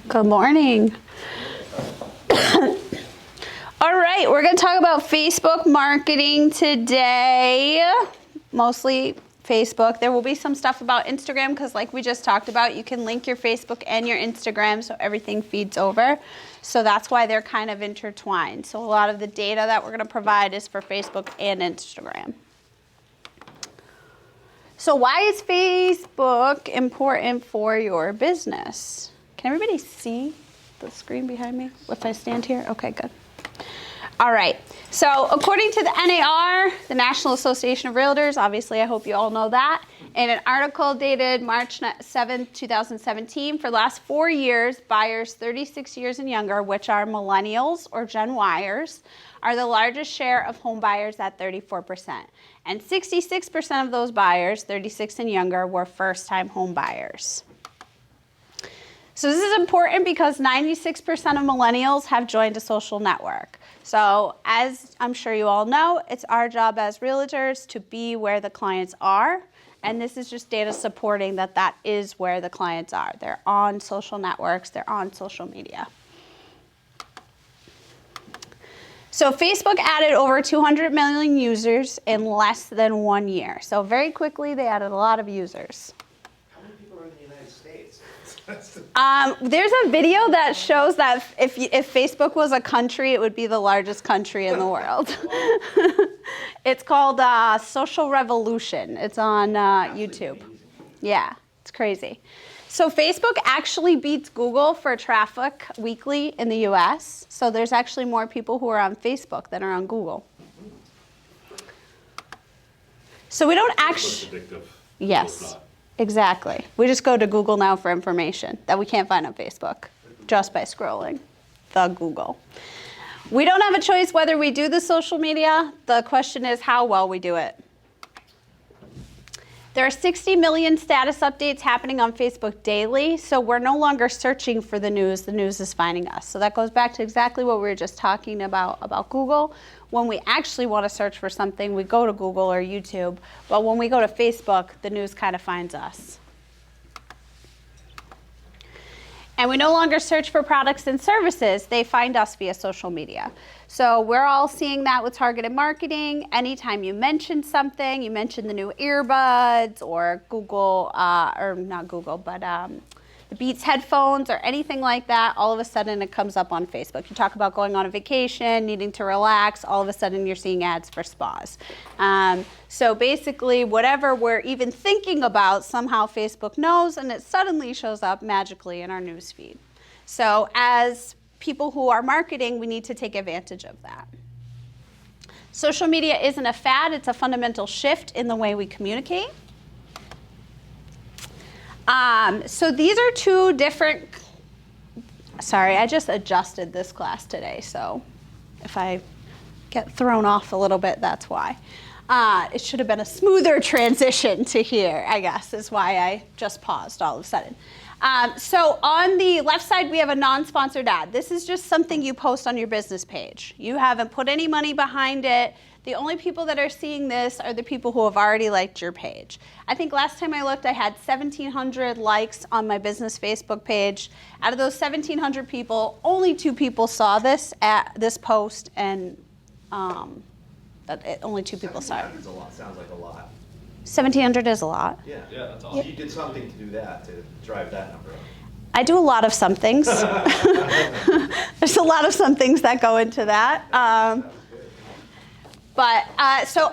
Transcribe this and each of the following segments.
Good morning. All right, we're going to talk about Facebook marketing today, mostly Facebook. There will be some stuff about Instagram because like we just talked about, you can link your Facebook and your Instagram so everything feeds over. So that's why they're kind of intertwined. So a lot of the data that we're going to provide is for Facebook and Instagram. So why is Facebook important for your business? Can everybody see the screen behind me if I stand here? Okay, good. All right. So according to the NAR, the National Association of Realtors, obviously I hope you all know that, in an article dated March 7, 2017, for the last 4 years, buyers 36 years and younger, which are millennials or Gen Yers, are the largest share of home buyers at 34%. And 66% of those buyers, 36 and younger, were first-time home buyers. So this is important because 96% of millennials have joined a social network. So as I'm sure you all know, it's our job as realtors to be where the clients are. And this is just data supporting that that is where the clients are. They're on social networks, they're on social media. So Facebook added over 200 million users in less than 1 year. So very quickly, they added a lot of users. How many people are in the United States? There's a video that shows that if Facebook was a country, it would be the largest country in the world. It's called Social Revolution. It's on YouTube. Yeah, it's crazy. So Facebook actually beats Google for traffic weekly in the US. So there's actually more people who are on Facebook than are on Google. So we don't actually... Yes, exactly. We just go to Google now for information that we can't find on Facebook just by scrolling the Google. We don't have a choice whether we do the social media. The question is how well we do it. There are 60 million status updates happening on Facebook daily, so we're no longer searching for the news is finding us. So that goes back to exactly what we were just talking about Google. When we actually want to search for something, we go to Google or YouTube, but when we go to Facebook, the news kind of finds us. And we no longer search for products and services, they find us via social media. So we're all seeing that with targeted marketing. Anytime you mention something, you mention the new earbuds or Google, or not Google, but the Beats headphones or anything like that, all of a sudden it comes up on Facebook. You talk about going on a vacation, needing to relax, all of a sudden you're seeing ads for spas. So basically whatever we're even thinking about, somehow Facebook knows and it suddenly shows up magically in our news feed. So as people who are marketing, we need to take advantage of that. Social media isn't a fad, it's a fundamental shift in the way we communicate. So these are two different, sorry, I just adjusted this class today, so if I get thrown off a little bit, that's why. It should have been a smoother transition to here, I guess, is why I just paused all of a sudden. So on the left side, we have a non-sponsored ad. This is just something you post on your business page. You haven't put any money behind it. The only people that are seeing this are the people who have already liked your page. I think last time I looked, I had 1,700 likes on my business Facebook page. Out of those 1,700 people, only 2 people saw this post, and only 2 people saw it. 1,700 is a lot. Sounds like a lot. 1,700 is a lot. Yeah, that's awesome. You did something to do that, to drive that number up. I do a lot of some things. There's a lot of some things that go into that.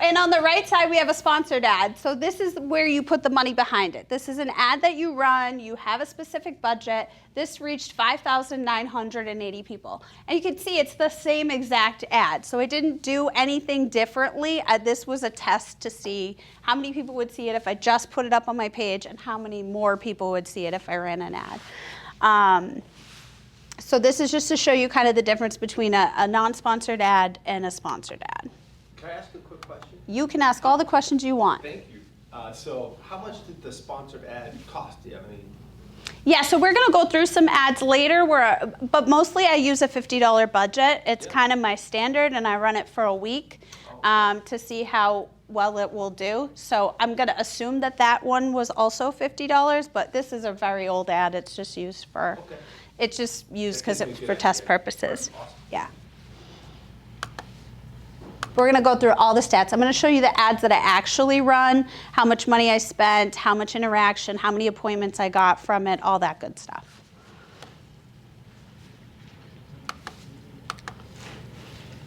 And on the right side, we have a sponsored ad. So this is where you put the money behind it. This is an ad that you run. You have a specific budget. This reached 5,980 people. And you can see it's the same exact ad. So I didn't do anything differently. This was a test to see how many people would see it if I just put it up on my page and how many more people would see it if I ran an ad. So this is just to show you kind of the difference between a non-sponsored ad and a sponsored ad. Can I ask a quick question? You can ask all the questions you want. Thank you. So how much did the sponsored ad cost? Do you have any? Yeah, so we're going to go through some ads later, but mostly I use a $50 budget. It's kind of my standard, and I run it for a week to see how well it will do. So I'm going to assume that that one was also $50, but this is a very old ad. It's just used for, Okay. it's just used because That it's gives me a for good test idea. purposes. Awesome. Yeah. We're going to go through all the stats. I'm going to show you the ads that I actually run, how much money I spent, how much interaction, how many appointments I got from it, all that good stuff.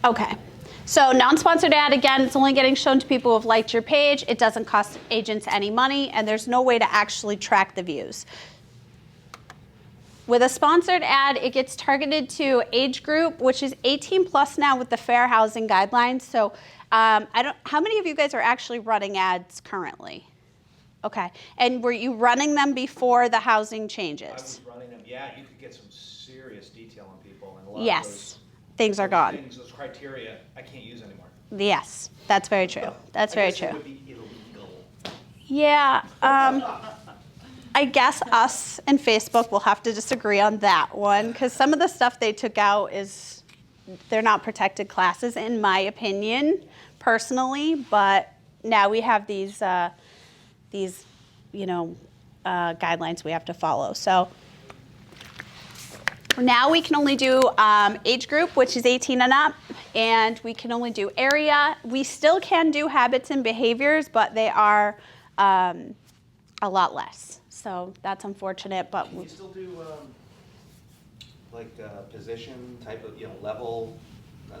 Okay. So non-sponsored ad, again, it's only getting shown to people who have liked your page. It doesn't cost agents any money, and there's no way to actually track the views. With a sponsored ad, it gets targeted to age group, which is 18 plus now with the fair housing guidelines. So how many of you guys are actually running ads currently? Okay. And were you running them before the housing changes? I was running them. Yeah, you could get some serious detail on people, and a lot Yes. of those Things are gone. those criteria, I can't use anymore. Yes, that's very true. That's very I guess true. it would be illegal. Yeah. I guess us and Facebook will have to disagree on that one because some of the stuff they took out they're not protected classes in my opinion, personally. But now we have these guidelines we have to follow. So now we can only do age group, which is 18 and up, and we can only do area. We still can do habits and behaviors, but they are a lot less. So that's unfortunate, but Can you still do position type of level?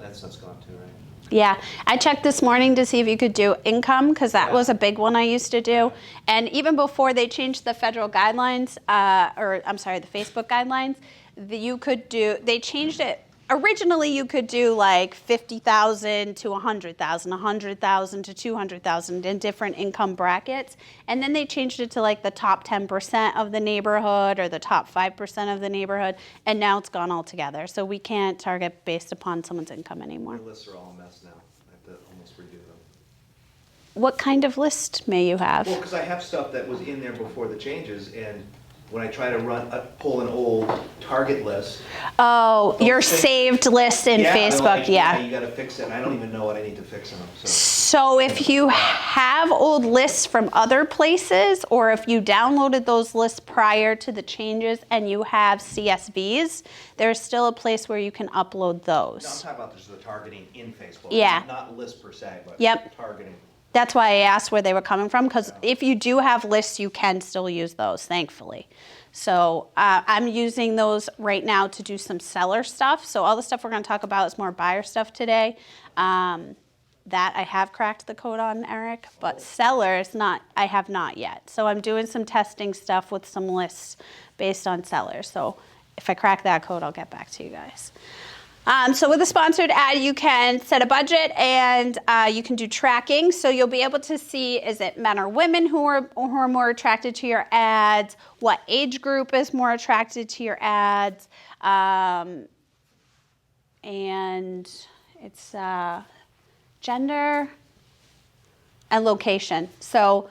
That stuff's gone too, right? yeah, I checked this morning to see if you could do income because that was a big one I used to do. And even before they changed the federal guidelines, the Facebook guidelines, they changed it. Originally, you could do like 50,000 to 100,000, 100,000 to 200,000 in different income brackets. And then they changed it to like the top 10% of the neighborhood or the top 5% of the neighborhood. And now it's gone all together. So we can't target based upon someone's income anymore. My lists are all a mess now. I have to almost redo them. What kind of list may you have? Well, because I have stuff that was in there before the changes, and when I try to pull an old target list. Oh, your saved list in they're Facebook, like, yeah. You got to fix it, and I don't even know what I need to fix in them. So if you have old lists from other places, or if you downloaded those lists prior to the changes and you have CSVs, there's still a place where you can upload those. No, I'm talking about just the targeting in Facebook. Yeah. Not lists per se, but Yep. targeting. That's why I asked where they were coming from, because if you do have lists, you can still use those, thankfully. So I'm using those right now to do some seller stuff. So all the stuff we're going to talk about is more buyer stuff today. That I have cracked the code on, Eric, but sellers, I have not yet. So I'm doing some testing stuff with some lists based on sellers. So if I crack that code, I'll get back to you guys. So with a sponsored ad, you can set a budget and you can do tracking. So you'll be able to see, is it men or women who are more attracted to your ads? What age group is more attracted to your ads? And it's gender and location. So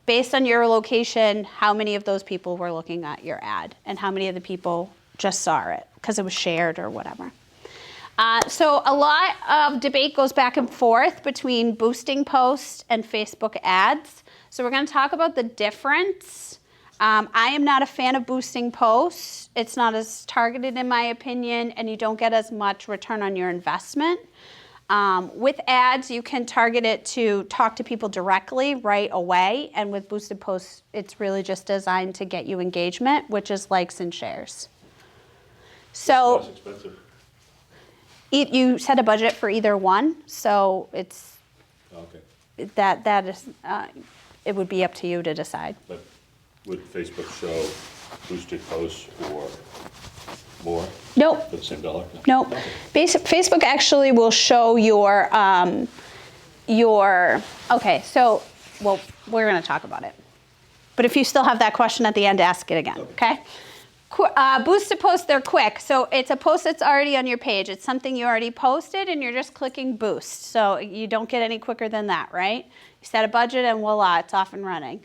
based on your location, how many of those people were looking at your ad and how many of the people just saw it because it was shared or whatever. So a lot of debate goes back and forth between boosting posts and Facebook ads. So we're going to talk about the difference. I am not a fan of boosting posts. It's not as targeted in my opinion, and you don't get as much return on your investment. With ads, you can target it to talk to people directly right away. And with boosted posts, it's really just designed to get you engagement, which is likes and shares. So It's expensive. you set a budget for either one, so it's Okay, that is it would be up to you to decide. but would Facebook show boosted posts or more Nope. for the same dollar? Nope. Facebook actually will show your okay. So well, we're going to talk about it, but if you still have that question at the end, ask it again. Okay. Boosted posts, they're quick. So it's a post that's already on your page. It's something you already posted and you're just clicking boost. So you don't get any quicker than that, right? You set a budget and voila, it's off and running.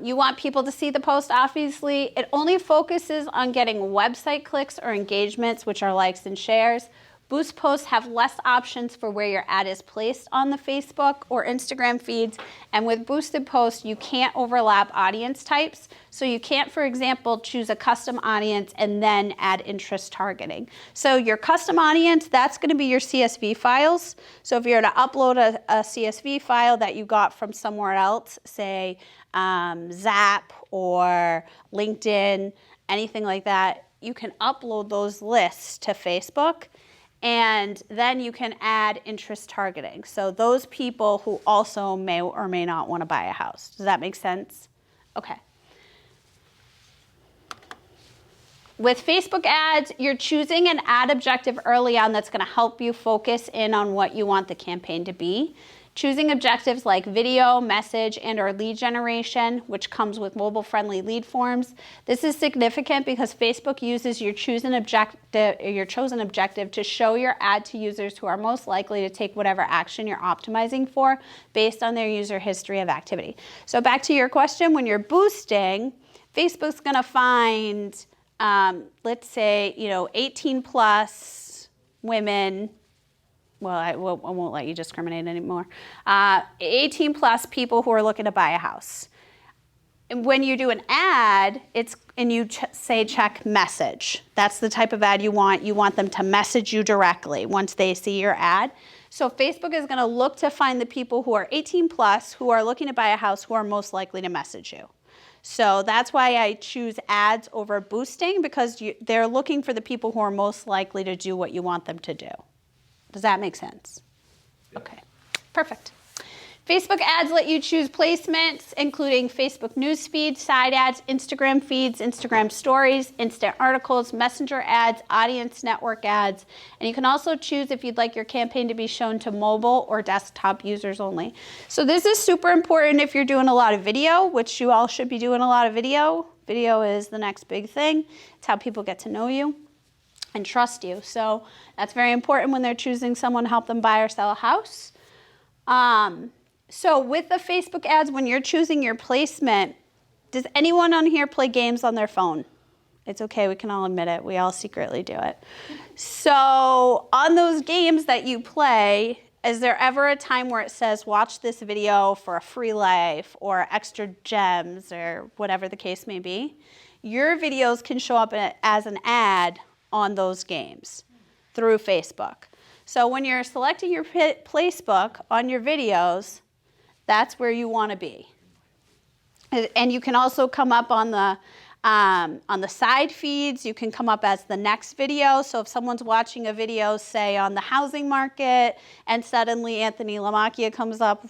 You want people to see the post, obviously. It only focuses on getting website clicks or engagements, which are likes and shares. Boost posts have less options for where your ad is placed on the Facebook or Instagram feeds. And with boosted posts, you can't overlap audience types. So you can't, for example, choose a custom audience and then add interest targeting. So your custom audience, that's going to be your CSV files. So if you're to upload a CSV file that you got from somewhere else, say Zap or LinkedIn, anything like that, you can upload those lists to Facebook, and then you can add interest targeting. So those people who also may or may not want to buy a house. Does that make sense? Okay. With Facebook ads, you're choosing an ad objective early on that's going to help you focus in on what you want the campaign to be. Choosing objectives like video, message, and or lead generation, which comes with mobile-friendly lead forms. This is significant because Facebook uses your chosen objective to show your ad to users who are most likely to take whatever action you're optimizing for based on their user history of activity. So back to your question, when you're boosting, Facebook's going to find, let's say, 18 plus women. Well, I won't let you discriminate anymore. 18 plus people who are looking to buy a house. And when you do an ad, and you say check message. That's the type of ad you want. You want them to message you directly once they see your ad. So Facebook is going to look to find the people who are 18 plus who are looking to buy a house who are most likely to message you. So that's why I choose ads over boosting, because they're looking for the people who are most likely to do what you want them to do. Does that make sense? Yep. Okay, perfect. Facebook ads let you choose placements, including Facebook news feeds, side ads, Instagram feeds, Instagram stories, instant articles, messenger ads, audience network ads, and you can also choose if you'd like your campaign to be shown to mobile or desktop users only. So this is super important if you're doing a lot of video, which you all should be doing a lot of video. Video is the next big thing. It's how people get to know you and trust you. So that's very important when they're choosing someone to help them buy or sell a house. So with the Facebook ads, when you're choosing your placement, does anyone on here play games on their phone? It's okay, we can all admit it. We all secretly do it. So on those games that you play, is there ever a time where it says, watch this video for a free life or extra gems or whatever the case may be? Your videos can show up as an ad on those games through Facebook. So when you're selecting your placebook on your videos, that's where you want to be. And you can also come up on the side feeds. You can come up as the next video. So if someone's watching a video, say on the housing market, and suddenly Anthony Lamacchia comes up,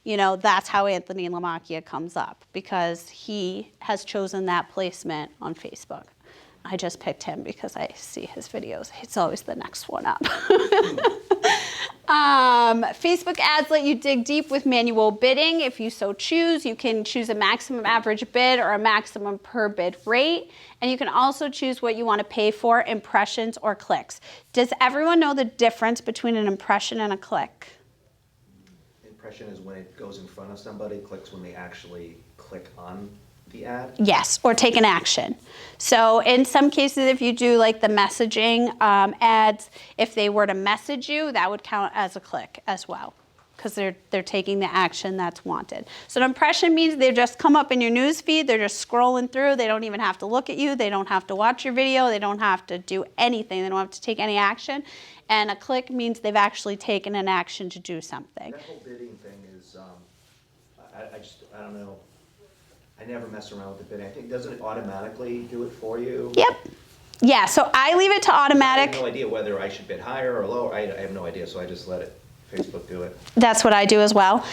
that's how Anthony Lamacchia comes up, because he has chosen that placement on Facebook. I just picked him because I see his videos. It's always the next one up. Facebook ads let you dig deep with manual bidding. If you so choose, you can choose a maximum average bid or a maximum per bid rate. And you can also choose what you want to pay for, impressions or clicks. Does everyone know the difference between an impression and a click? Impression is when it goes in front of somebody, clicks when they actually click on the ad? Yes, or take an action. So in some cases, if you do like the messaging ads, if they were to message you, that would count as a click as well, because they're taking the action that's wanted. So an impression means they just come up in your news feed, they're just scrolling through, they don't even have to look at you, they don't have to watch your video, they don't have to do anything, they don't have to take any action. And a click means they've actually taken an action to do something. That whole bidding thing is, I don't know. I never mess around with the bidding. I think, doesn't it automatically do it for you? Yep. Yeah, so I leave it to automatic. I have no idea whether I should bid higher or lower. I have no idea, so I just let Facebook do it. That's what I do as well.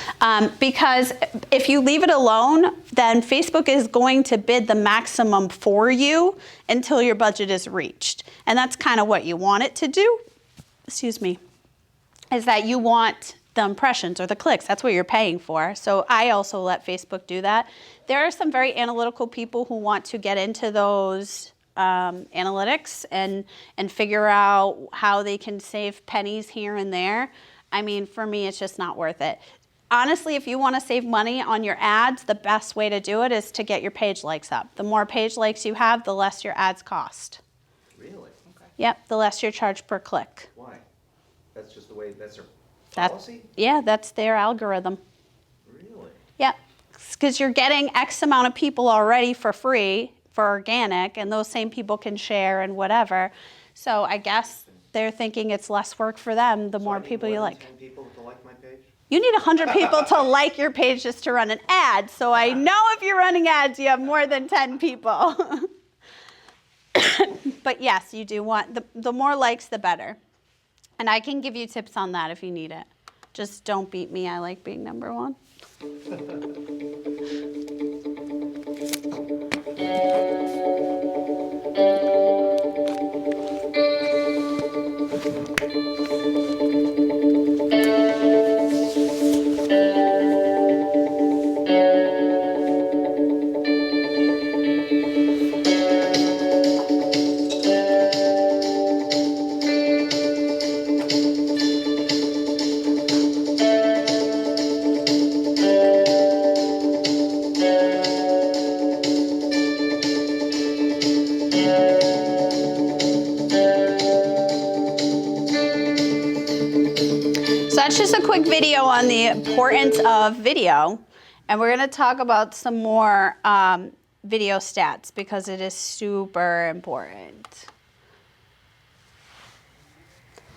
Because if you leave it alone, then Facebook is going to bid the maximum for you until your budget is reached. And that's kind of what you want it to do. Excuse me. Is that you want the impressions or the clicks. That's what you're paying for. So I also let Facebook do that. There are some very analytical people who want to get into those analytics and figure out how they can save pennies here and there. I mean, for me, it's just not worth it. Honestly, if you want to save money on your ads, the best way to do it is to get your page likes up. The more page likes you have, the less your ads cost. Really? Okay. Yep, the less you're charged per click. Why? That's just the way, that's their That, policy? yeah, that's their algorithm. Really? Yeah, because you're getting X amount of people already for free for organic, and those same people can share and whatever. So I guess they're thinking it's less work for them the So more I need people you more than like. 10 people to like my page? You need 100 people to like your page just to run an ad. So I know if you're running ads, you have more than 10 people. But yes, you do want, the more likes, the better. And I can give you tips on that if you need it. Just don't beat me. I like being number one. So that's just a quick video on the importance of video. And we're going to talk about some more video stats because it is super important.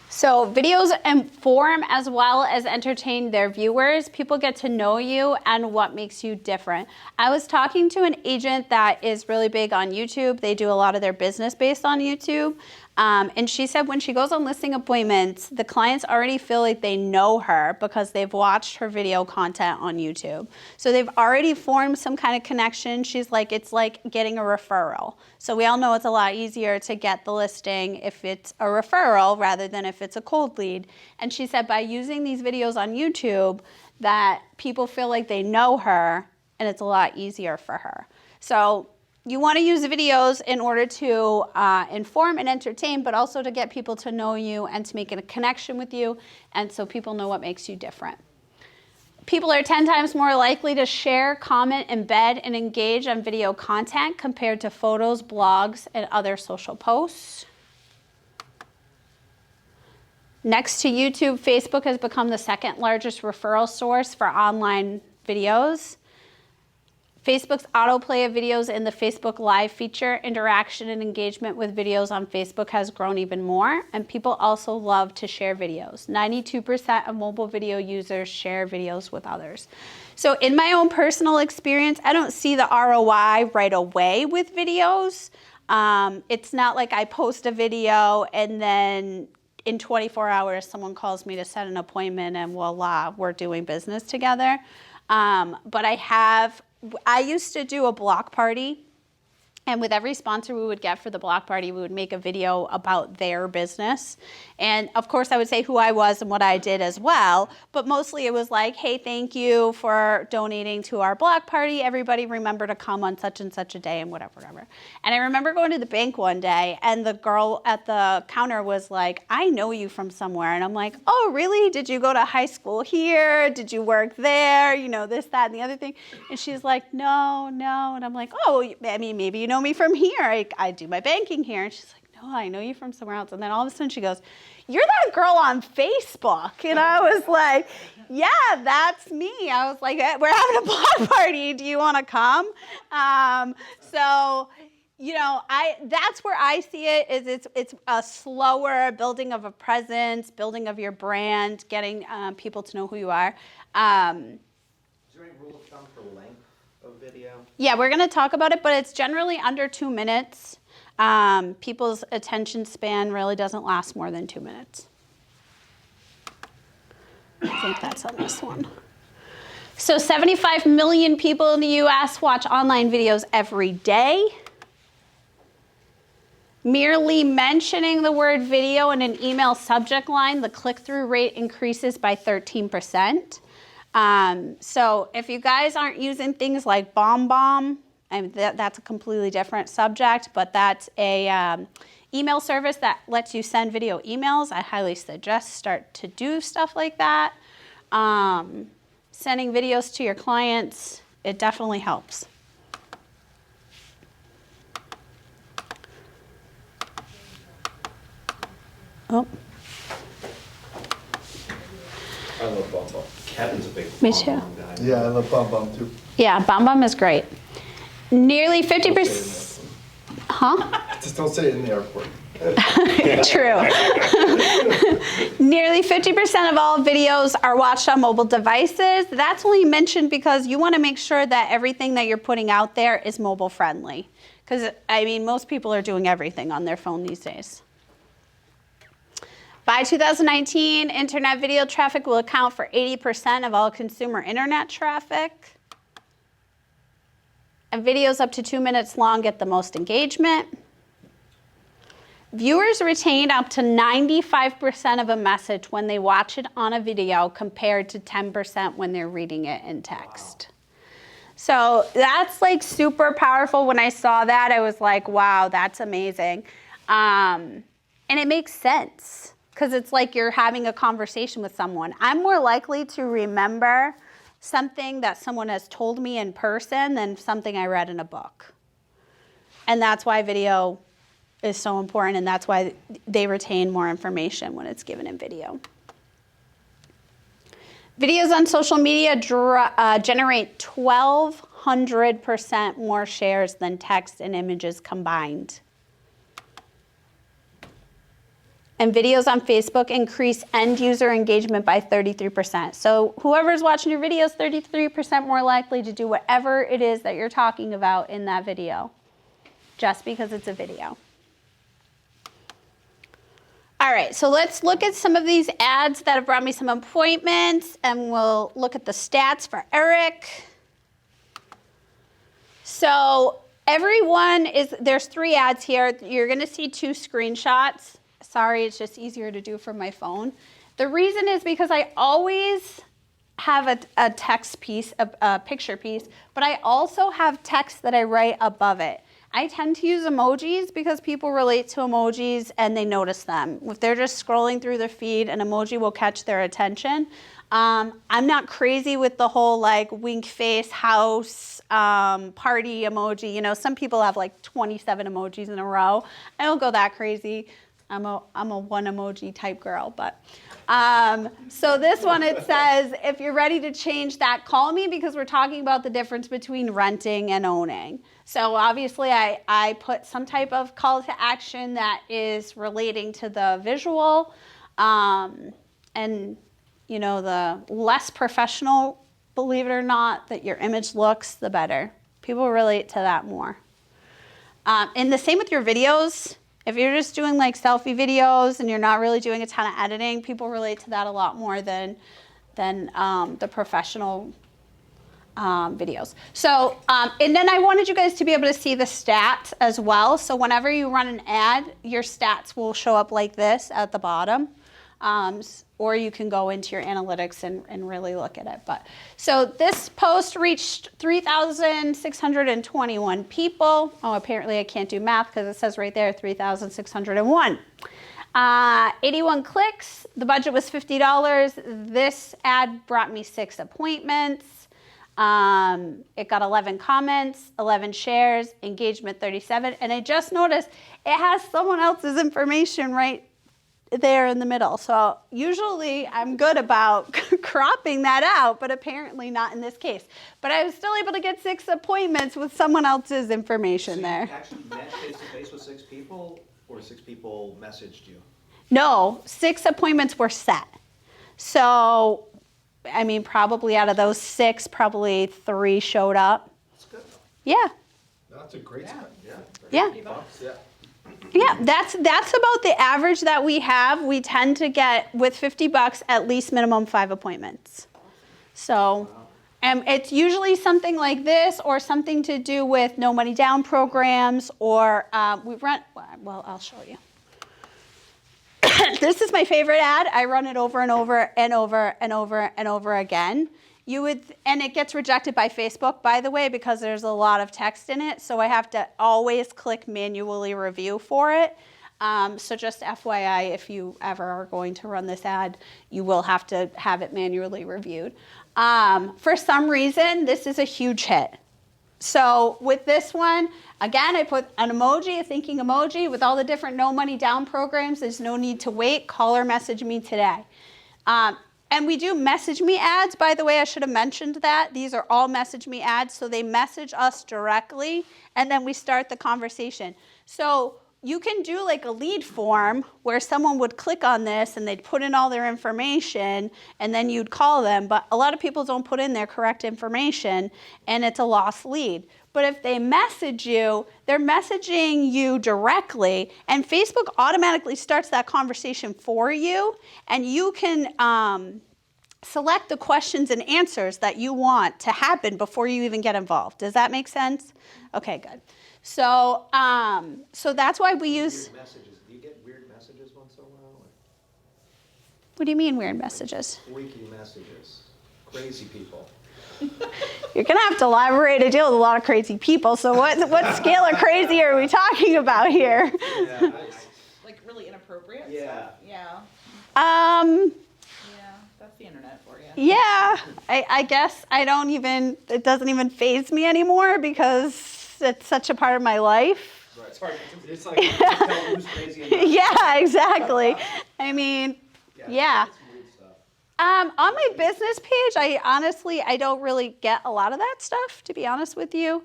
So videos inform as well as entertain their viewers. People get to know you and what makes you different. I was talking to an agent that is really big on YouTube. They do a lot of their business based on YouTube. And she said when she goes on listing appointments, the clients already feel like they know her because they've watched her video content on YouTube. So they've already formed some kind of connection. She's like, it's like getting a referral. So we all know it's a lot easier to get the listing if it's a referral rather than if it's a cold lead. And she said by using these videos on YouTube that people feel like they know her and it's a lot easier for her. So you want to use videos in order to inform and entertain, but also to get people to know you and to make a connection with you, and so people know what makes you different. People are 10 times more likely to share, comment, embed, and engage on video content compared to photos, blogs, and other social posts. Next to YouTube, Facebook has become the second largest referral source for online videos. Facebook's autoplay of videos in the Facebook Live feature, interaction and engagement with videos on Facebook has grown even more, and people also love to share videos. 92% of mobile video users share videos with others. So in my own personal experience, I don't see the ROI right away with videos. It's not like I post a video and then in 24 hours someone calls me to set an appointment and voila, we're doing business together. But I used to do a block party, and with every sponsor we would get for the block party, we would make a video about their business. And of course I would say who I was and what I did as well, but mostly it was like, hey, thank you for donating to our block party. Everybody remember to come on such and such a day and whatever. And I remember going to the bank one day and the girl at the counter was like, I know you from somewhere. And I'm like, oh, really? Did you go to high school here? Did you work there? You know, this, that, and the other thing. And she's like, no. And I'm like, oh, I mean, maybe you know me from here. I do my banking here. And she's like, no, I know you from somewhere else. And then all of a sudden she goes, you're that girl on Facebook. And I was like, yeah, that's me. I was like, we're having a block party. Do you want to come? So, you know, that's where I see it is it's a slower building of a presence, building of your brand, getting people to know who you are. Is there any rule of thumb for length of video? Yeah, we're going to talk about it, but it's generally under 2 minutes. People's attention span really doesn't last more than 2 minutes. I think that's on this one. So 75 million people in the U.S. watch online videos every day. Merely mentioning the word video in an email subject line, the click-through rate increases by 13%. So if you guys aren't using things like BombBomb, and that's a completely different subject, but that's a email service that lets you send video emails. I highly suggest start to do stuff like that. Sending videos to your clients, it definitely helps. Oh. Kevin's a big Me Pom too. Pom guy. Yeah, I love Bum Bum too. Yeah, BombBomb is great. Nearly 50%. Huh? Just don't say it in the airport. True. Nearly 50% of all videos are watched on mobile devices. That's only mentioned because you want to make sure that everything that you're putting out there is mobile friendly. Because, I mean, most people are doing everything on their phone these days. By 2019, internet video traffic will account for 80% of all consumer internet traffic. And videos up to 2 minutes long get the most engagement. Viewers retain up to 95% of a message when they watch it on a video compared to 10% when they're reading it in text. Wow. So that's like super powerful. When I saw that, I was like, wow, that's amazing. And it makes sense because it's like you're having a conversation with someone. I'm more likely to remember something that someone has told me in person than something I read in a book. And that's why video is so important, and that's why they retain more information when it's given in video. Videos on social media generate 1,200% more shares than text and images combined. And videos on Facebook increase end user engagement by 33%. So whoever's watching your video is 33% more likely to do whatever it is that you're talking about in that video, just because it's a video. All right, so let's look at some of these ads that have brought me some appointments, and we'll look at the stats for Eric. So there's 3 ads here. You're gonna see 2 screenshots. Sorry, it's just easier to do from my phone. The reason is because I always have a text piece, a picture piece, but I also have text that I write above it. I tend to use emojis because people relate to emojis and they notice them. If they're just scrolling through their feed, an emoji will catch their attention. I'm not crazy with the whole like wink face, house, party emoji. You know, some people have like 27 emojis in a row. I don't go that crazy. I'm a one emoji type girl, but so this one, it says, if you're ready to change that, call me, because we're talking about the difference between renting and owning. So obviously I put some type of call to action that is relating to the visual, and you know, the less professional, believe it or not, that your image looks, the better. People relate to that more. And the same with your videos. If you're just doing like selfie videos and you're not really doing a ton of editing, people relate to that a lot more than the professional videos. So, and then I wanted you guys to be able to see the stats as well. So whenever you run an ad, your stats will show up like this at the bottom. Or you can go into your analytics and really look at it. But so this post reached 3,621 people. Oh, apparently I can't do math because it says right there 3,601. 81 clicks. The budget was $50. This ad brought me 6 appointments. It got 11 comments, 11 shares, engagement 37. And I just noticed it has someone else's information right there in the middle. So usually I'm good about cropping that out, but apparently not in this case. But I was still able to get 6 appointments with someone else's information there. You actually met face-to-face with 6 people, or 6 people messaged you? No, 6 appointments were set. So, I mean, probably out of those 6, probably 3 showed up. That's good. Yeah. That's a great spot. Yeah. Yeah. Yeah, that's about the average that we have. We tend to get, with $50, at least minimum 5 appointments. So, it's usually something like this, or something to do with no money down programs, or well, I'll show you. This is my favorite ad. I run it over and over and over and over and over again. And it gets rejected by Facebook, by the way, because there's a lot of text in it. So I have to always click manually review for it. So just FYI, if you ever are going to run this ad, you will have to have it manually reviewed. For some reason, this is a huge hit. So with this one, again, I put an emoji, a thinking emoji, with all the different no money down programs. There's no need to wait. Call or message me today. And we do message me ads, by the way. I should have mentioned that. These are all message me ads. So they message us directly, and then we start the conversation. So you can do like a lead form where someone would click on this and they'd put in all their information, and then you'd call them. But a lot of people don't put in their correct information, and it's a lost lead. But if they message you, they're messaging you directly, and Facebook automatically starts that conversation for you, and you can select the questions and answers that you want to happen before you even get involved. Does that make sense? Okay, good. So, so that's why we use. Weird messages. Do you get weird messages once in a while? What do you mean weird messages? Freaky messages. Crazy people. You're gonna have to elaborate. I deal with a lot of crazy people. So what scale of crazy are we talking about here? Yeah. Like really inappropriate Yeah. stuff? Yeah. Um. Yeah, that's the internet for you. Yeah, I guess it doesn't even faze me anymore because it's such a part of my life. Right. It's hard. It's like you can't tell who's crazy and not. Yeah, exactly. I mean, yeah. It's weird stuff. On my business page, I don't really get a lot of that stuff, to be honest with you.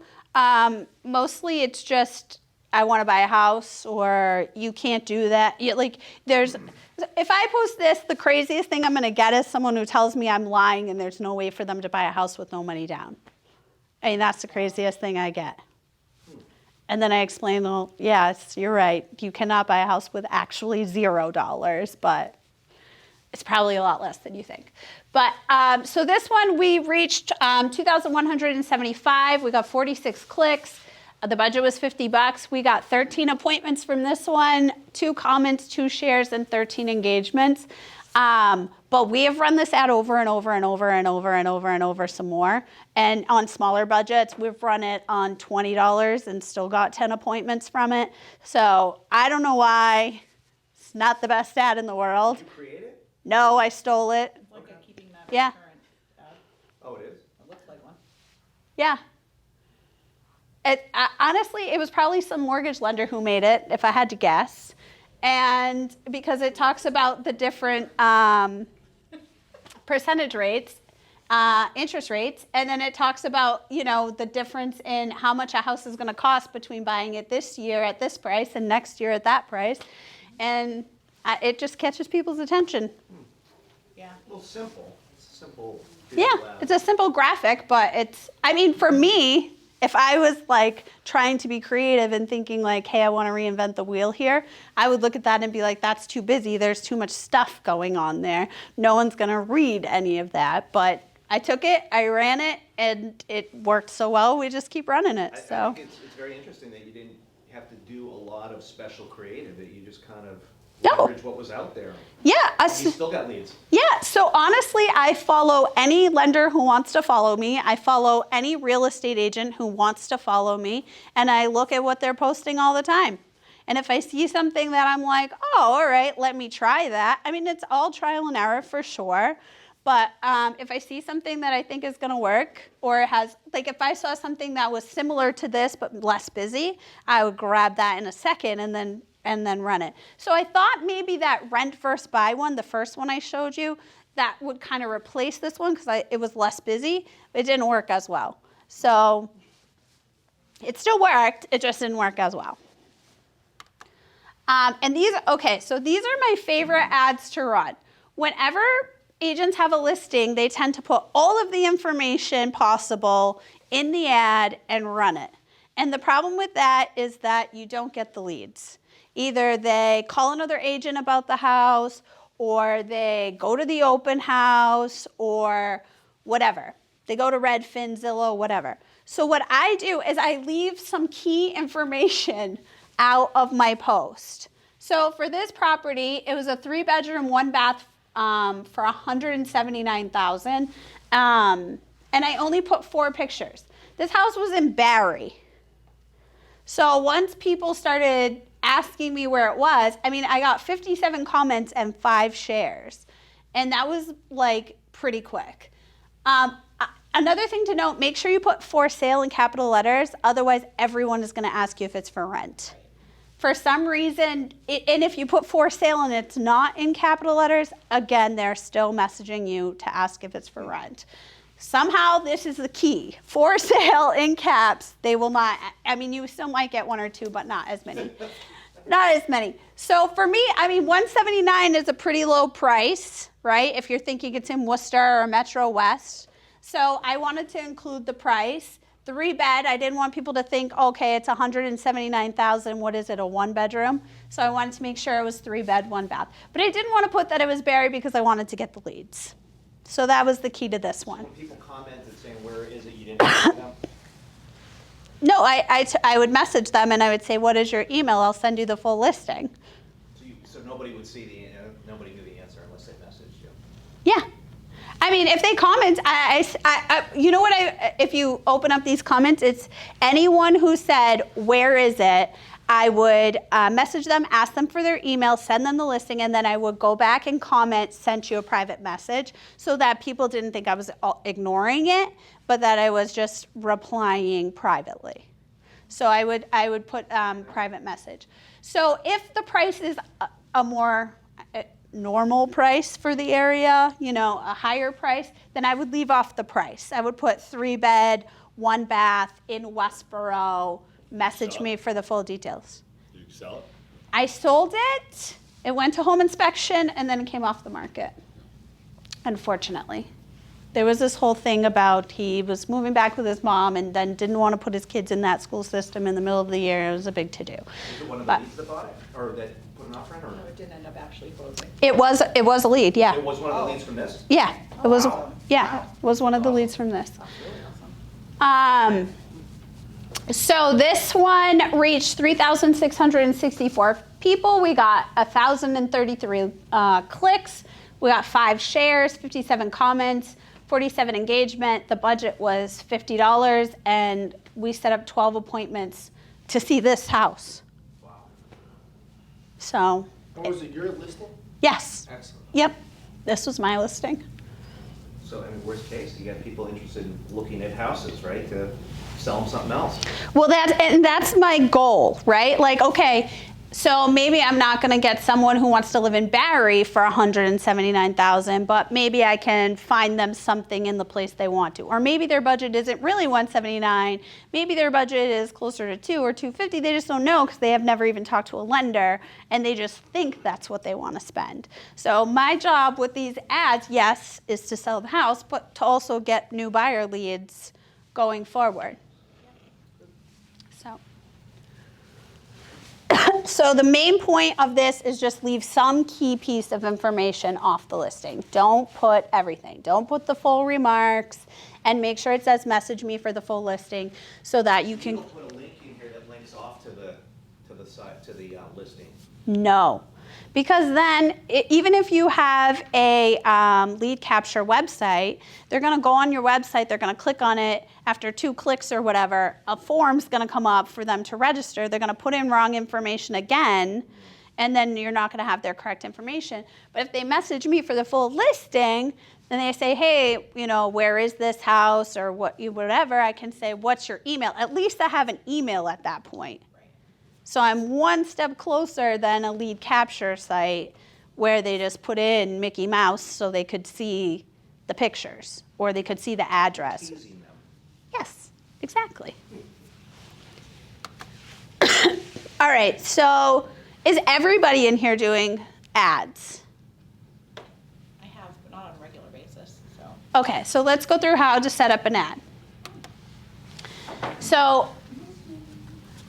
Mostly it's just, I want to buy a house, or you can't do that. If I post this, the craziest thing I'm going to get is someone who tells me I'm lying and there's no way for them to buy a house with no money down. I mean, that's the craziest thing I get. And then I explain, well, yes, you're right. You cannot buy a house with actually $0, but it's probably a lot less than you think. But so this one, we reached 2,175. We got 46 clicks. The budget was $50. We got 13 appointments from this one, 2 comments, 2 shares, and 13 engagements. But we have run this ad over and over and over and over and over and over some more. And on smaller budgets, we've run it on $20 and still got 10 appointments from it. So I don't know why. It's not the best ad in the world. Did you create it? No, I stole it. It's like keeping that Yeah. current ad. Oh, it is? It looks like one. Yeah. Honestly, it was probably some mortgage lender who made it, if I had to guess. And because it talks about the different percentage rates, interest rates, and then it talks about, the difference in how much a house is going to cost between buying it this year at this price and next year at that price. And it just catches people's attention. Yeah. Well, simple. It's a simple. Yeah, visual ad. it's a simple graphic, but for me, if I was like trying to be creative and thinking like, hey, I want to reinvent the wheel here, I would look at that and be like, that's too busy. There's too much stuff going on there. No one's going to read any of that. But I took it, I ran it, and it worked so well, we just keep running it. I So think it's very interesting that you didn't have to do a lot of special creative, that you just kind of No. leverage what was out there. yeah, And you still got leads. Yeah, so honestly, I follow any lender who wants to follow me. I follow any real estate agent who wants to follow me, and I look at what they're posting all the time. And if I see something that I'm like, oh, all right, let me try that. I mean, it's all trial and error for sure. But if I see something that I think is going to work, or if I saw something that was similar to this but less busy, I would grab that in a second and then run it. So I thought maybe that rent versus buy one, the first one I showed you, that would kind of replace this one because it was less busy. It didn't work as well. So it still worked, it just didn't work as well. And these are my favorite ads to run. Whenever agents have a listing, they tend to put all of the information possible in the ad and run it. And the problem with that is that you don't get the leads. Either they call another agent about the house, or they go to the open house, or whatever. They go to Redfin, Zillow, whatever. So what I do is I leave some key information out of my post. So for this property, it was a 3-bedroom, 1-bath for $179,000. And I only put 4 pictures. This house was in Barry. So once people started asking me where it was, I got 57 comments and 5 shares. And that was like pretty quick. Another thing to note, make sure you put for sale in capital letters. Otherwise, everyone is going to ask you if it's for rent. For some reason, and if you put for sale and it's not in capital letters, again, they're still messaging you to ask if it's for rent. Somehow, this is the key. For sale in caps, they will not, I mean, you still might get one or two, but not as many. Not as many. So for me, I mean, $179 is a pretty low price, right? If you're thinking it's in Worcester or Metro West. So I wanted to include the price. 3-bed, I didn't want people to think, okay, it's $179,000. What is it, a 1-bedroom? So I wanted to make sure it was 3-bed, 1-bath. But I didn't want to put that it was Barry because I wanted to get the leads. So that was the key to this one. When people commented saying, where is it, you didn't answer them? No, I would message them and I would say, what is your email? I'll send you the full listing. So nobody would see nobody knew the answer unless they messaged you. Yeah. I mean, if they comment, you know what, if you open up these comments, it's anyone who said, where is it? I would message them, ask them for their email, send them the listing, and then I would go back and comment, sent you a private message, so that people didn't think I was ignoring it, but that I was just replying privately. So I would put private message. So if the price is a more normal price for the area, you know, a higher price, then I would leave off the price. I would put 3-bed, 1-bath in Westboro. Message me for the full details. Did you sell it? I sold it. It went to home inspection and then it came off the market, unfortunately. There was this whole thing about he was moving back with his mom and then didn't want to put his kids in that school system in the middle of the year. It was a big to-do. Was it one of the leads that bought it? Or that put an offer in? Or No, it didn't end up actually closing. It was a lead, yeah. it was one of the leads from this? Yeah, it was, Wow. yeah, it was one of the leads from this. That's really awesome. So this one reached 3,664 people. We got 1,033 clicks. We got 5 shares, 57 comments, 47 engagement. The budget was $50, and we set up 12 appointments to see this house. Wow. So, Was it your listing? yes, Excellent. yep, this was my listing. So, I mean, worst case, you got people interested in looking at houses, right, to sell them something else. Well, that's my goal, right? Like, okay, so maybe I'm not going to get someone who wants to live in Barry for $179,000, but maybe I can find them something in the place they want to. Or maybe their budget isn't really $179. Maybe their budget is closer to $200 or $250. They just don't know because they have never even talked to a lender, and they just think that's what they want to spend. So my job with these ads, yes, is to sell the house, but to also get new buyer leads going forward. So the main point of this is just leave some key piece of information off the listing. Don't put everything. Don't put the full remarks, and make sure it says message me for the full listing so that you can. People put a link in here that links off to the listing. No. Because then, even if you have a lead capture website, they're going to go on your website, they're going to click on it. After 2 clicks or whatever, a form's going to come up for them to register. They're going to put in wrong information again, and then you're not going to have their correct information. But if they message me for the full listing, then they say, hey, you know, where is this house or whatever, I can say, what's your email? At least I have an email at that point. So I'm one step closer than a lead capture site where they just put in Mickey Mouse so they could see the pictures or they could see the address. Teasing them. Yes, exactly. All right, so is everybody in here doing ads? I have, but not on a regular basis, so. Okay, so let's go through how to set up an ad. So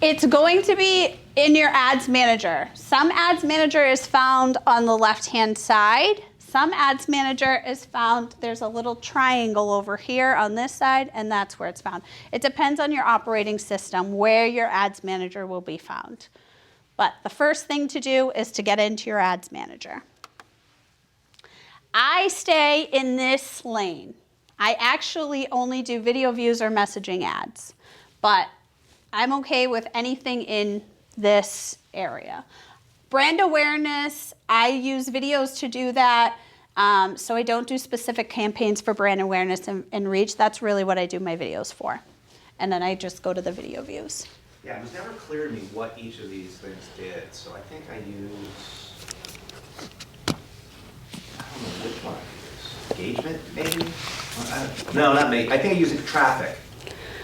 it's going to be in your ads manager. Some ads manager is found on the left-hand side. Some ads manager is found, there's a little triangle over here on this side, and that's where it's found. It depends on your operating system where your ads manager will be found. But the first thing to do is to get into your ads manager. I stay in this lane. I actually only do video views or messaging ads, but I'm okay with anything in this area. Brand awareness, I use videos to do that. So I don't do specific campaigns for brand awareness and reach. That's really what I do my videos for. And then I just go to the video views. Yeah, it was never clear to me what each of these things did, so I think I use, I don't know which one I use. Engagement, maybe? No, not me. I think I use traffic.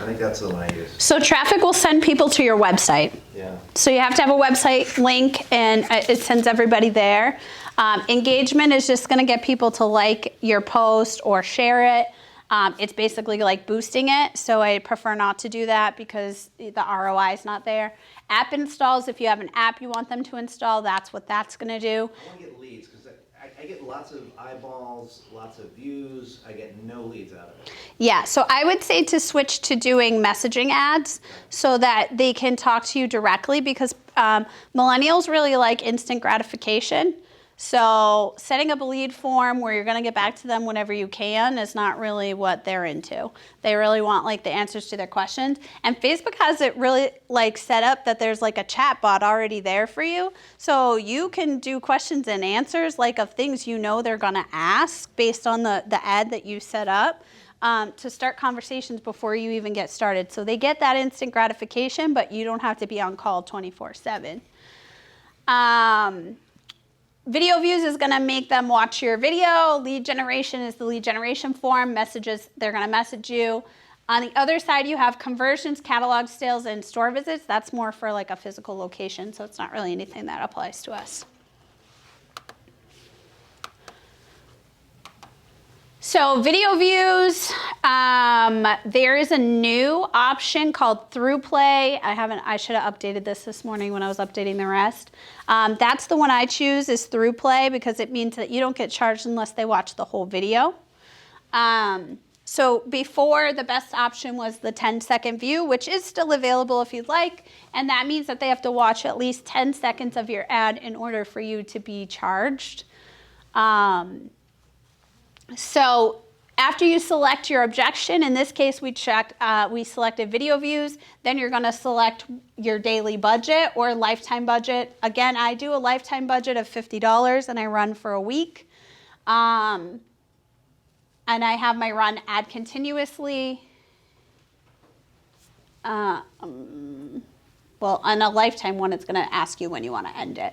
I think that's the one I use. So traffic will send people to your website. Yeah. So you have to have a website link, and it sends everybody there. Engagement is just going to get people to like your post or share it. It's basically like boosting it, so I prefer not to do that because the ROI is not there. App installs, if you have an app you want them to install, that's what that's going to do. I want to get leads because I get lots of eyeballs, lots of views. I get no leads out of it. Yeah, so I would say to switch to doing messaging ads so that they can talk to you directly, because millennials really like instant gratification. So setting up a lead form where you're going to get back to them whenever you can is not really what they're into. They really want like the answers to their questions. And Facebook has it really like set up that there's like a chat bot already there for you. So you can do questions and answers like of things you know they're going to ask based on the ad that you set up. To start conversations before you even get started. So they get that instant gratification, but you don't have to be on call 24/7. Video views is going to make them watch your video. Lead generation is the lead generation form. Messages, they're going to message you. On the other side, you have conversions, catalog sales, and store visits. That's more for like a physical location, so it's not really anything that applies to us. So video views, there is a new option called ThroughPlay. I should have updated this morning when I was updating the rest. That's the one I choose, is ThroughPlay, because it means that you don't get charged unless they watch the whole video. So before, the best option was the 10-second view, which is still available if you'd like, and that means that they have to watch at least 10 seconds of your ad in order for you to be charged. So after you select your objection, in this case we selected video views, then you're going to select your daily budget or lifetime budget. Again, I do a lifetime budget of $50 and I run for a week. And I have my run ad continuously. Well, on a lifetime one, it's going to ask you when you want to end it.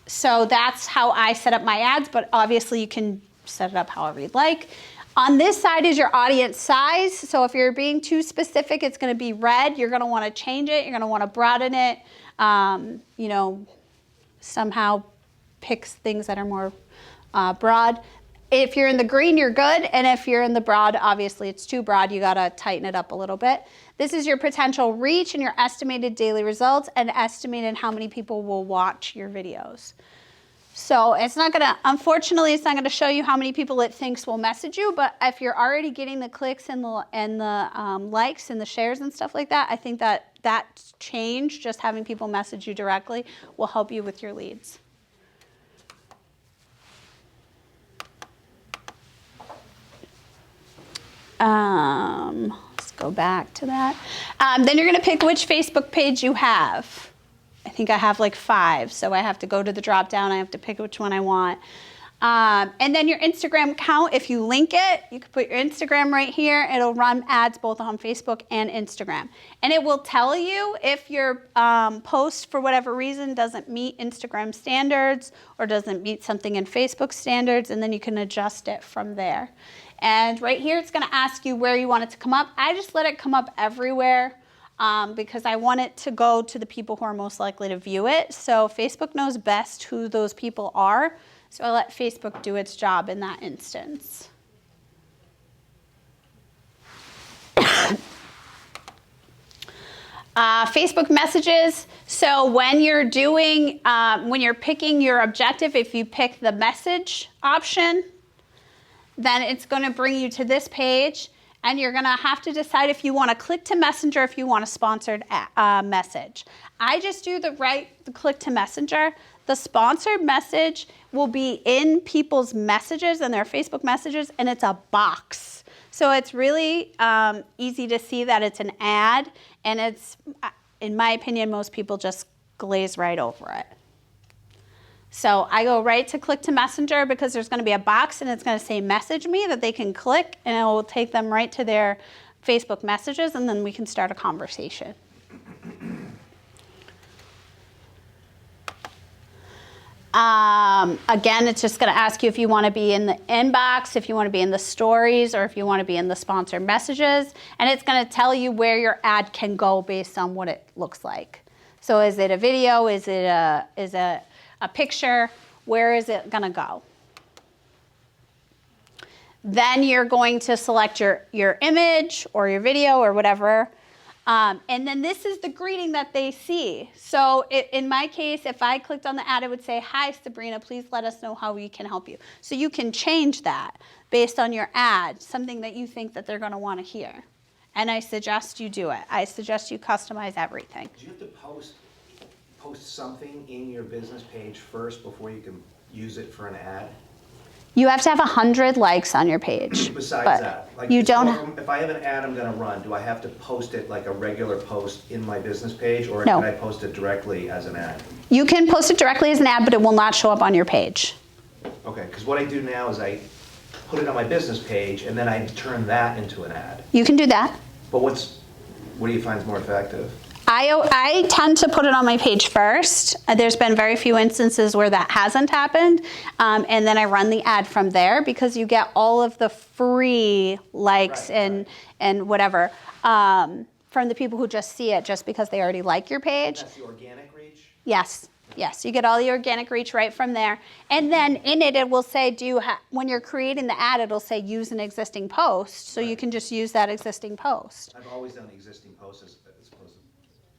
So that's how I set up my ads, but obviously you can set it up however you'd like. On this side is your audience size. So if you're being too specific, it's going to be red. You're going to want to change it. You're going to want to broaden it. You know, somehow pick things that are more broad. If you're in the green, you're good. And if you're in the broad, obviously it's too broad. You got to tighten it up a little bit. This is your potential reach and your estimated daily results, and estimated how many people will watch your videos. So it's not going to, unfortunately, it's not going to show you how many people it thinks will message you, but if you're already getting the clicks and the likes and the shares and stuff like that, I think that change, just having people message you directly, will help you with your leads. Let's go back to that. Then you're going to pick which Facebook page you have. I think I have like 5, so I have to go to the drop down. I have to pick which one I want. And then your Instagram account, if you link it, you can put your Instagram right here. It'll run ads both on Facebook and Instagram. And it will tell you if your post, for whatever reason, doesn't meet Instagram standards or doesn't meet something in Facebook standards, and then you can adjust it from there. And right here, it's going to ask you where you want it to come up. I just let it come up everywhere because I want it to go to the people who are most likely to view it. So Facebook knows best who those people are. So I let Facebook do its job in that instance. Facebook messages. So when you're doing, when you're picking your objective, if you pick the message option, then it's going to bring you to this page, and you're going to have to decide if you want to click to Messenger, if you want a sponsored message. I just do the click to Messenger. The sponsored message will be in people's messages and their Facebook messages, and it's a box. So it's really easy to see that it's an ad, and it's, in my opinion, most people just glaze right over it. So I go right to click to Messenger because there's going to be a box and it's going to say message me that they can click, and it will take them right to their Facebook messages, and then we can start a conversation. Again, it's just going to ask you if you want to be in the inbox, if you want to be in the stories, or if you want to be in the sponsored messages. And it's going to tell you where your ad can go based on what it looks like. So is it a video? Is it a picture? Where is it going to go? Then you're going to select your image or your video or whatever. And then this is the greeting that they see. So in my case, if I clicked on the ad, it would say, "Hi, Sabrina, please let us know how we can help you." So you can change that based on your ad, something that you think that they're going to want to hear. And I suggest you do it. I suggest you customize everything. Do you have to post something in your business page first before you can use it for an ad? You have to have 100 likes on your page. Besides that, like you don't. If I have an ad I'm going to run, do I have to post it like a regular post in my business page, or No. can I post it directly as an ad? You can post it directly as an ad, but it will not show up on your page. Okay, because what I do now is I put it on my business page and then I turn that into an ad. You can do that. But what do you find is more effective? I tend to put it on my page first. There's been very few instances where that hasn't happened. And then I run the ad from there because you get all of the free likes and whatever from the people who just see it just because they already like your page. That's the organic reach? Yes. Yes, you get all the organic reach right from there. And then in it will say, when you're creating the ad, it'll say use an existing post. So you can just use that existing post. I've always done existing posts as opposed to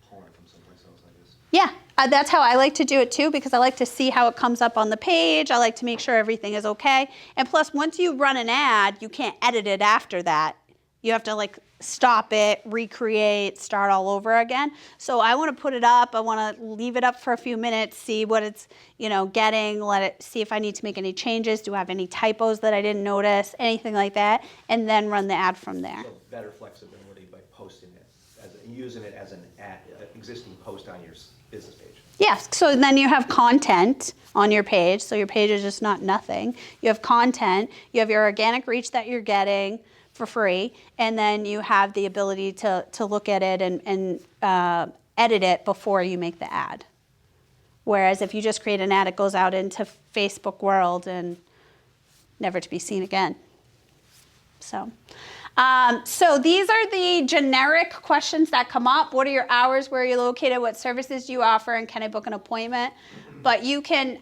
pulling it from someplace else, I guess. Yeah, that's how I like to do it too, because I like to see how it comes up on the page. I like to make sure everything is okay. And plus, once you run an ad, you can't edit it after that. You have to stop it, recreate, start all over again. So I want to put it up. I want to leave it up for a few minutes, see what it's getting, let it see if I need to make any changes. Do I have any typos that I didn't notice, anything like that, and then run the ad from there. So better flexibility by posting it, using it as an ad, existing post on your business page. Yes, so then you have content on your page, so your page is just not nothing. You have content, you have your organic reach that you're getting for free, and then you have the ability to look at it and edit it before you make the ad. Whereas if you just create an ad, it goes out into Facebook world and never to be seen again. So these are the generic questions that come up. What are your hours? Where are you located? What services do you offer? And can I book an appointment? But you can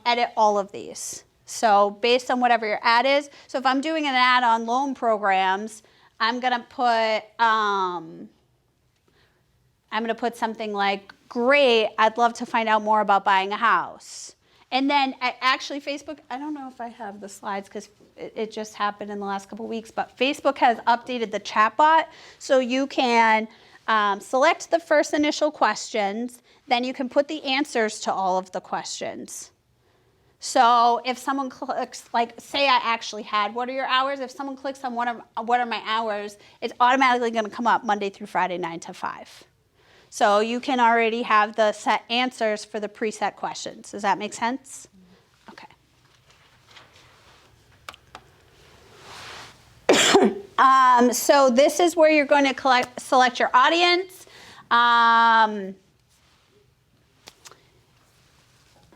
edit all of these. So based on whatever your ad is. So if I'm doing an ad on loan programs, I'm gonna put something like, "Great, I'd love to find out more about buying a house." And then actually Facebook, I don't know if I have the slides because it just happened in the last couple of weeks, but Facebook has updated the chatbot. So you can select the first initial questions, then you can put the answers to all of the questions. So if someone clicks, say I actually had, "What are your hours?" If someone clicks on what are my hours, it's automatically going to come up Monday through Friday, 9 to 5. So you can already have the set answers for the preset questions. Does that make sense? Okay. So this is where you're going to select your audience.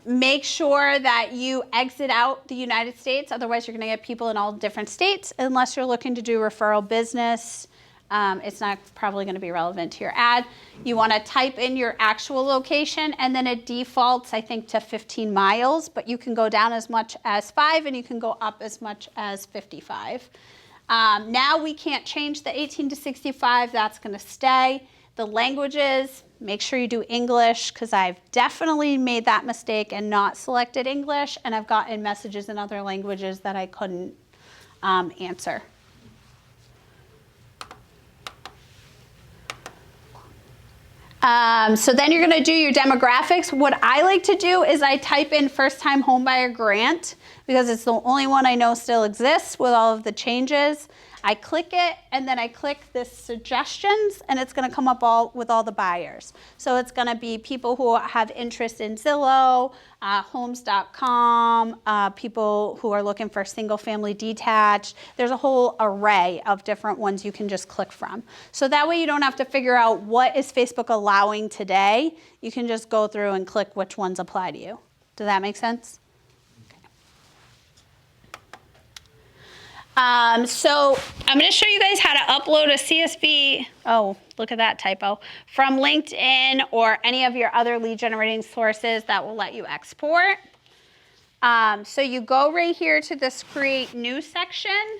Make sure that you exit out the United States. Otherwise, you're going to get people in all different states. Unless you're looking to do referral business, it's not probably going to be relevant to your ad. You want to type in your actual location, and then it defaults, I think, to 15 miles. But you can go down as much as 5, and you can go up as much as 55. Now we can't change the 18 to 65. That's going to stay. The languages, make sure you do English, because I've definitely made that mistake and not selected English, and I've gotten messages in other languages that I couldn't answer. So then you're going to do your demographics. What I like to do is I type in first-time homebuyer grant, because it's the only one I know still exists with all of the changes. I click it, and then I click this suggestions, and it's going to come up with all the buyers. So it's going to be people who have interest in Zillow, homes.com, people who are looking for single-family detached. There's a whole array of different ones you can just click from. So that way you don't have to figure out what is Facebook allowing today. You can just go through and click which ones apply to you. Does that make sense? So I'm going to show you guys how to upload a CSV. Oh, look at that typo. From LinkedIn or any of your other lead generating sources that will let you export. So you go right here to this create new section,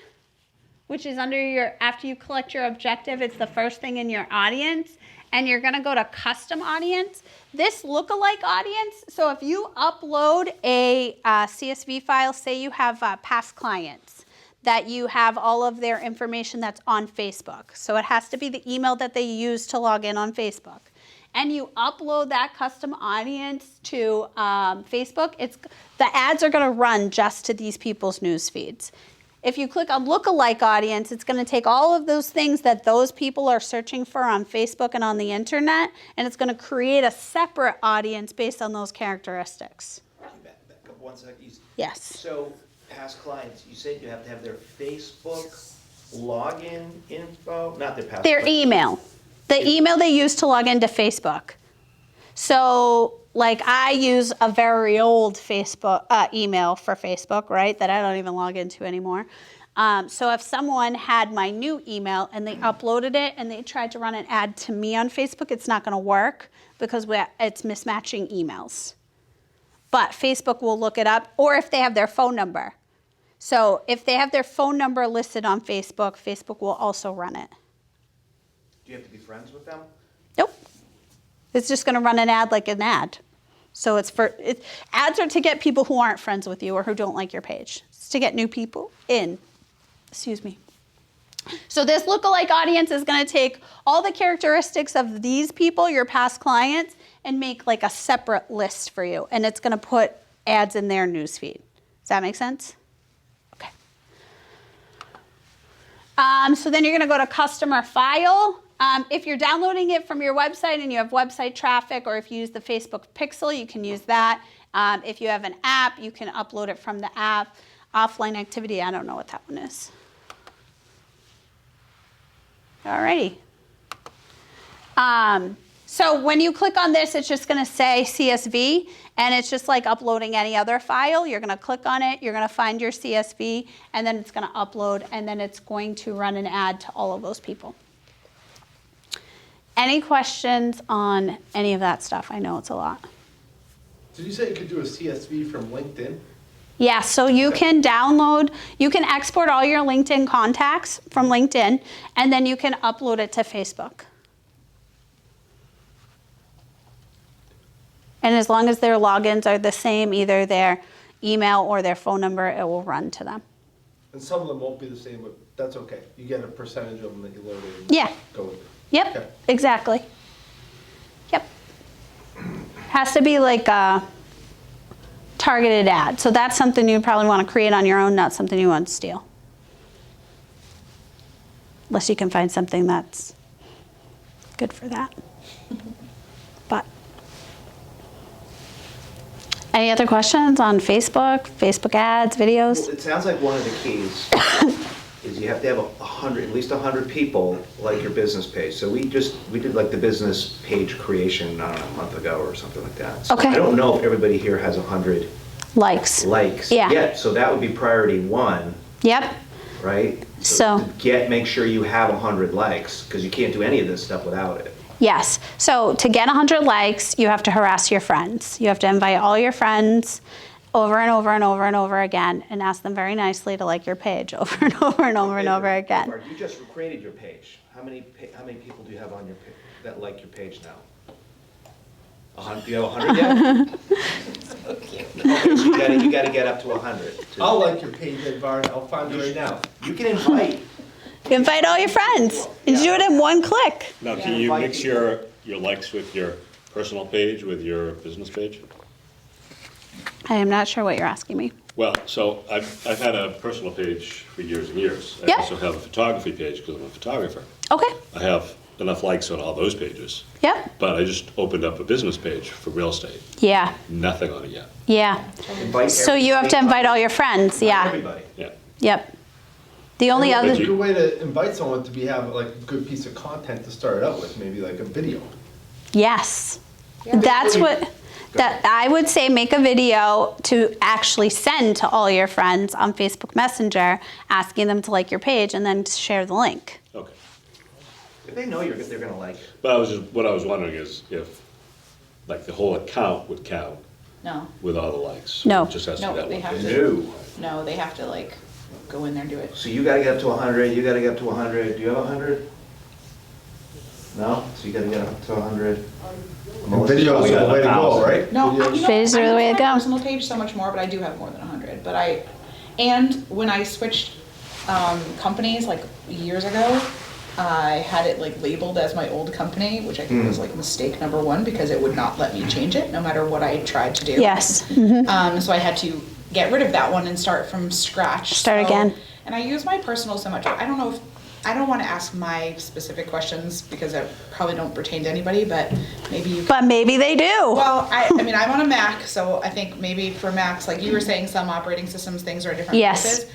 which is under your, after you collect your objective, it's the first thing in your audience. And you're going to go to custom audience. This lookalike audience, so if you upload a CSV file, say you have past clients, that you have all of their information that's on Facebook. So it has to be the email that they use to log in on Facebook. And you upload that custom audience to Facebook, the ads are going to run just to these people's news feeds. If you click on lookalike audience, it's going to take all of those things that those people are searching for on Facebook and on the internet, and it's going to create a separate audience based on those characteristics. Back up 1 second. Yes. So, past clients, you said you have to have their Facebook login info, not their past. Their email. The email they use to log into Facebook. So, like I use a very old Facebook email for Facebook, right, that I don't even log into anymore. So if someone had my new email and they uploaded it and they tried to run an ad to me on Facebook, it's not going to work because it's mismatching emails. But Facebook will look it up, or if they have their phone number. So if they have their phone number listed on Facebook, Facebook will also run it. Do you have to be friends with them? Nope. It's just going to run an ad like an ad. So ads are to get people who aren't friends with you or who don't like your page. It's to get new people in. Excuse me. So this lookalike audience is going to take all the characteristics of these people, your past clients, and make like a separate list for you. And it's going to put ads in their newsfeed. Does that make sense? Okay. So then you're going to go to customer file. If you're downloading it from your website and you have website traffic, or if you use the Facebook Pixel, you can use that. If you have an app, you can upload it from the app. Offline activity, I don't know what that one is. Alrighty. So when you click on this, it's just going to say CSV, and it's just like uploading any other file. You're going to click on it, you're going to find your CSV, and then it's going to upload, and then it's going to run an ad to all of those people. Any questions on any of that stuff? I know it's a lot. Did you say you could do a CSV from LinkedIn? Yeah, so you can you can export all your LinkedIn contacts from LinkedIn, and then you can upload it to Facebook. And as long as their logins are the same, either their email or their phone number, it will run to them. And some of them won't be the same, but that's okay. You get a percentage of them that you load in. Yeah. Go with it. Yep, Okay. exactly. Yep. Has to be like a targeted ad. So that's something you probably want to create on your own, not something you want to steal. Unless you can find something that's good for that. But any other questions on Facebook ads, videos? Well, it sounds like one of the keys is you have to have at least 100 people like your business page. So we did like the business page creation, I don't know, a month ago or something like that. So Okay. I don't know if everybody here has 100 Likes. likes Yeah. yet. So that would be priority one, Yep. right? So- make sure you have 100 likes, because you can't do any of this stuff without it. Yes. So to get 100 likes, you have to harass your friends. You have to invite all your friends over and over and over and over again and ask them very nicely to like your page over and over and over and over again. Mark, you just created your page. How many people do you have on your page that like your page now? 100? Do you have 100 yet? So cute. Okay, so you gotta get up to 100. I'll like your page, Edvard. I'll find it right now. You can invite. Invite all your friends. And you do it in one click. Now, can you mix your likes with your personal page, with your business page? I am not sure what you're asking me. Well, so I've had a personal page for years and years. I Yep. also have a photography page because I'm a photographer. Okay. I have enough likes on all those pages. Yep. But I just opened up a business page for real estate. Yeah. Nothing on it yet. Yeah. Invite So you have to invite all your friends. Yeah. Everybody. Yeah. Yep. The only And other. a good way to invite someone to have like a good piece of content to start it out with, maybe like a video. Yes. That's That I would say make a video to actually send to all your friends on Facebook Messenger, asking them to like your page and then share the link. Okay. If they know they're gonna like it. But what I was wondering is if, like, the whole account would count No, with all the likes? No. It just has to No, be that they one have page. to. No. no, they have to like go in there and do it. So you gotta get up to 100, you gotta get up to 100, do you have 100? No? So you gotta get up to 100? Videos are the way to go, right? No, Videos. you know, Videos are the way to I use go. my personal page so much more, but I do have more than 100. And when I switched companies like years ago, I had it like labeled as my old company, which I think was like mistake number one because it would not let me change it no matter what I tried to do. Yes. So I had to get rid of that one and start from scratch. Start again. And I use my personal so much. I don't know if I don't want to ask my specific questions because I probably don't pertain to anybody, but maybe you can. But maybe they do. Well, I mean, I'm on a Mac, so I think maybe for Macs, like you were saying, some operating systems, things are different Yes. places.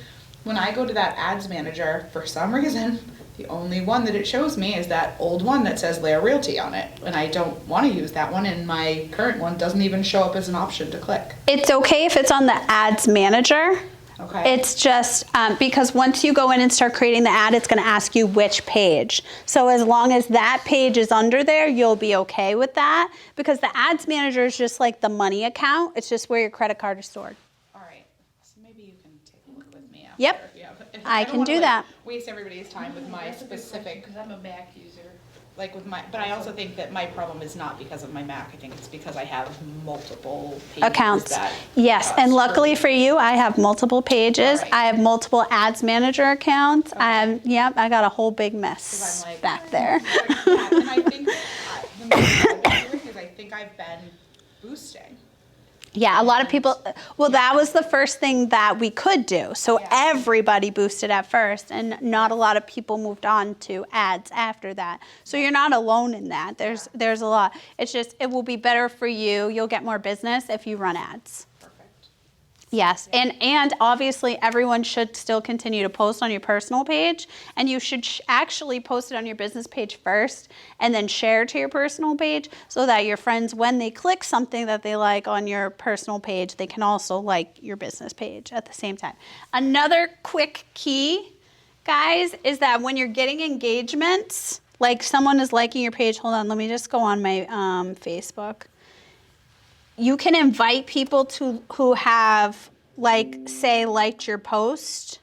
When I go to that ads manager, for some reason, the only one that it shows me is that old one that says Lair Realty on it. And I don't want to use that one, and my current one doesn't even show up as an option to click. It's okay if it's on the ads manager. Okay. It's just because once you go in and start creating the ad, it's going to ask you which page. So as long as that page is under there, you'll be okay with that because the ads manager is just like the money account. It's just where your credit card is stored. All right. So maybe you can take a look with me after. Yep. Yeah. I don't can wanna, do like, that. Waste everybody's time with my specific. Because I'm a Mac user. Like with my, but I also think that my problem is not because of my Mac. I think it's because I have multiple pages Accounts. that Yes, and luckily screw for you, I have multiple pages. Alright. I have multiple ads manager accounts. Okay. I got a whole big 'Cause mess I'm like, back there. Yeah, and I think the mistake I've been doing is I think I've been boosting. Yeah, a lot of people, well, that was the first thing that we could do. So Yeah. everybody boosted at first, and not a lot of people moved on to ads after that. So you're not alone in that. There's a lot. It's just, it will be better for you. You'll get more business if you run ads. Perfect. Yes, and obviously everyone should still continue to post on your personal page, and you should actually post it on your business page first and then share to your personal page so that your friends, when they click something that they like on your personal page, they can also like your business page at the same time. Another quick key, guys, is that when you're getting engagements, like someone is liking your page, hold on, let me just go on my Facebook. You can invite people to who have, like, say, liked your post.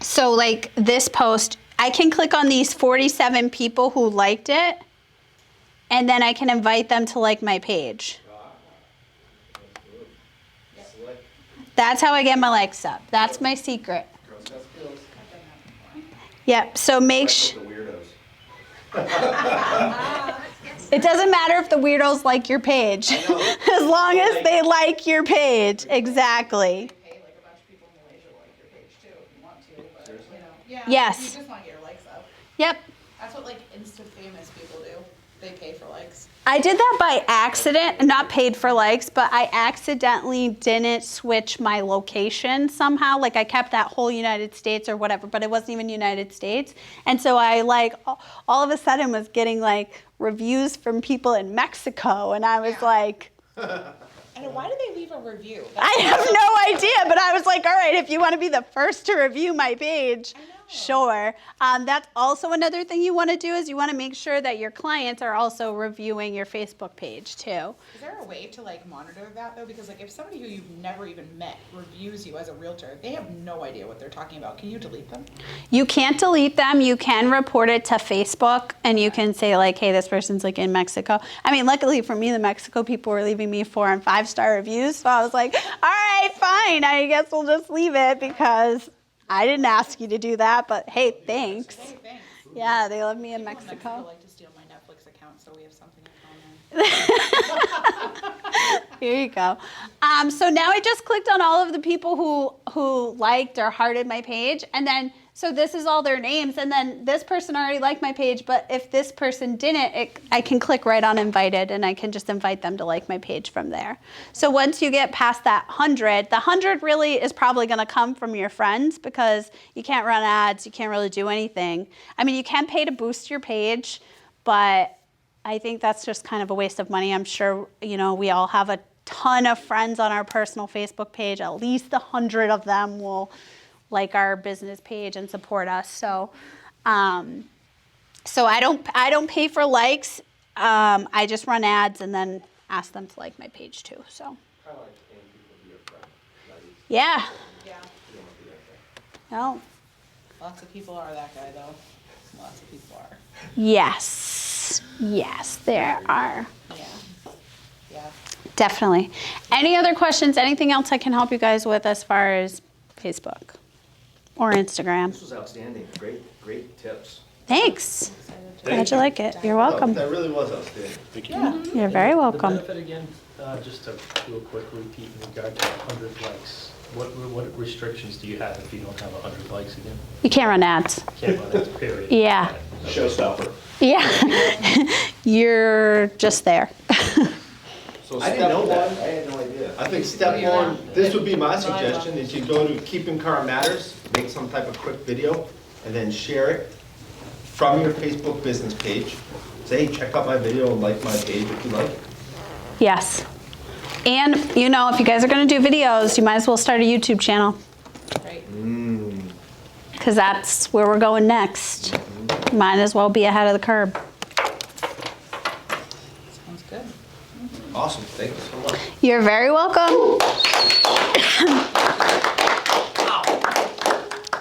So, like, this post, I can click on these 47 people who liked it, and then I can invite them to like my page. That's how I get my likes up. That's my secret. Yep, so make sure. It doesn't matter if the weirdos like your page, as long as they like your page. Exactly. Pay like a bunch of people in Malaysia like your page too if you want to, but you know. Yeah. Yes. You just want to get your likes up. Yep. That's what like Insta famous people do. They pay for likes. I did that by accident, not paid for likes, but I accidentally didn't switch my location somehow. Like I kept that whole United States or whatever, but it wasn't even United States. And so I like all of a sudden was getting like reviews from people in Mexico, and I was Yeah. like, And why do they leave a review? I have no idea, but I was like, all right, if you want to be the first to review my page, I know. sure. That's also another thing you want to do is you want to make sure that your clients are also reviewing your Facebook page too. Is there a way to like monitor that though? Because like if somebody who you've never even met reviews you as a realtor, they have no idea what they're talking about. Can you delete them? You can't delete them. You can report it to Facebook, and you can say like, hey, this person's like in Mexico. I mean, luckily for me, the Mexico people were leaving me 4- and 5-star reviews. So I was like, all right, fine. I guess we'll just leave it because I didn't ask you to do that, but hey, thanks. Hey, thanks. Yeah, they love me in People in Mexico Mexico. like to steal my Netflix account, so we have something in common. Here you go. So now I just clicked on all of the people who liked or hearted my page, and then so this is all their names, and then this person already liked my page, but if this person didn't, I can click right on invited, and I can just invite them to like my page from there. So once you get past that 100, the 100 really is probably going to come from your friends because you can't run ads, you can't really do anything. I mean, you can pay to boost your page, but I think that's just kind of a waste of money. I'm sure, we all have a ton of friends on our personal Facebook page. At least 100 of them will like our business page and support us. So, so I don't pay for likes. I just run ads and then ask them to like my page too. So. Kind of like paying people to be your friend. Yeah. Yeah. No. Lots of people are that guy though. Lots of people are. Yes. Yes, there are. Yeah. Yeah. Definitely. Any other questions? Anything else I can help you guys with as far as Facebook or Instagram? This was outstanding. Great tips. Thanks. Glad you like it. You're welcome. That really was outstanding. Thank you. Yeah. You're very welcome. The benefit again, just to do a quick repeat in regard to 100 likes. What restrictions do you have if you don't have 100 likes again? You can't run ads. Can't run ads, period. Yeah. Showstopper. Yeah. You're just there. So I didn't step know that. one, I had no idea. I think step one, this would be my suggestion, is you go to Keeping Current Matters, make some type of quick video, and then share it from your Facebook business page. Say, hey, check out my video and like my page if you like. Yes. And, if you guys are going to do videos, you might as well start a YouTube channel Right. because that's where we're going next. Might as well be ahead of the curve. Sounds good. Awesome, thank you so much. You're very welcome.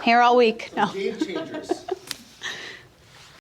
Here all week. No. Game changers.